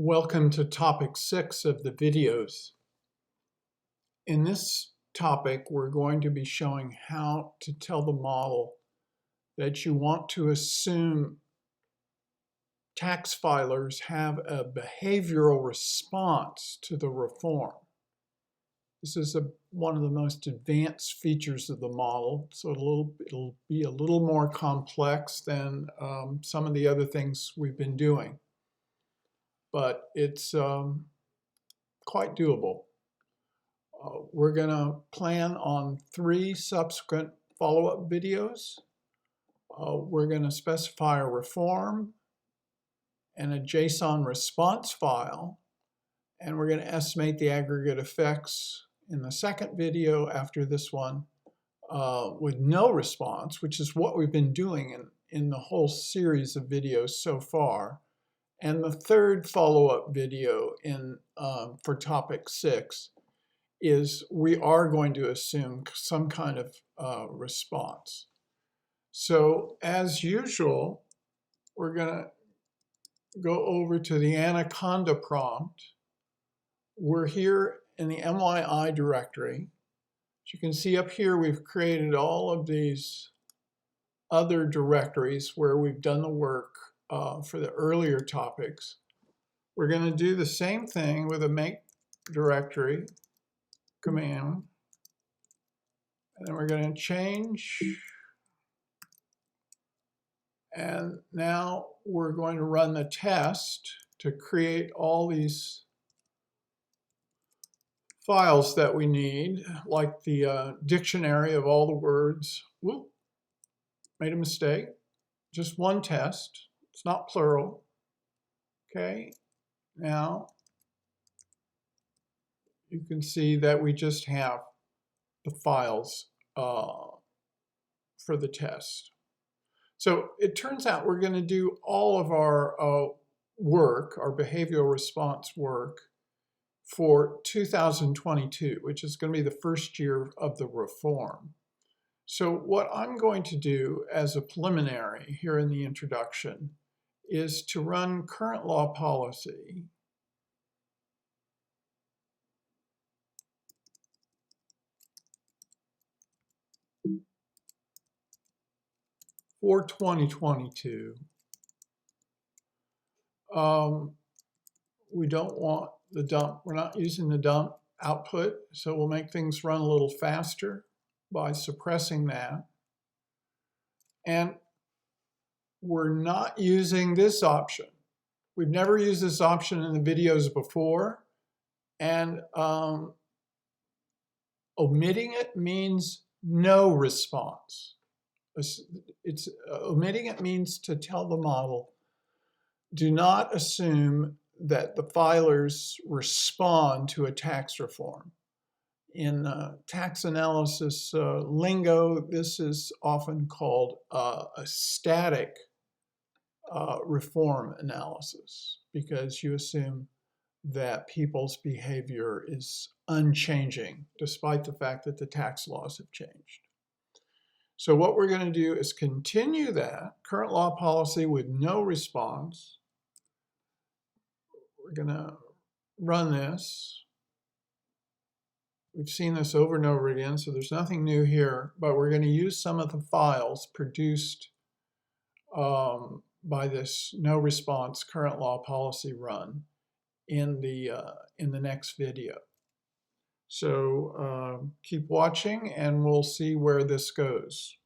Welcome to topic 6 of the videos. In this topic, we're going to be showing how to tell the model that you want to assume tax filers have a behavioral response to the reform. This is one of the most advanced features of the model, so it'll be a little more complex than some of the other things we've been doing. But it's quite doable. We're going to plan on 3 subsequent follow-up videos. We're going to specify a reform and a JSON response file, and we're going to estimate the aggregate effects in the second video after this one with no response, which is what we've been doing in the whole series of videos so far. And the third follow-up video for topic 6 is we are going to assume some kind of response. So as usual, we're going to go over to the Anaconda prompt. We're here in the MYI directory. As you can see up here, we've created all of these other directories where we've done the work for the earlier topics. We're going to do the same thing with a make directory command, and then we're going to change, and now we're going to run the test to create all these files that we need, like the dictionary of all the words. Whoop, made a mistake. Just one test. It's not plural. Okay, now you can see that we just have the files for the test. So it turns out we're going to do all of our work, our behavioral response work, for 2022, which is going to be the first year of the reform. So what I'm going to do as a preliminary here in the introduction is to run current law policy for 2022. We don't want the dump. We're not using the dump output, so we'll make things run a little faster by suppressing that. And we're not using this option. We've never used this option in the videos before, and omitting it means no response. Omitting it means to tell the model, do not assume that the filers respond to a tax reform. In tax analysis lingo, this is often called a static reform analysis, because you assume that people's behavior is unchanging despite the fact that the tax laws have changed. So what we're going to do is continue that current law policy with no response. We're going to run this. We've seen this over and over again, so there's nothing new here, but we're going to use some of the files produced by this no response current law policy run in the next video. So keep watching and we'll see where this goes.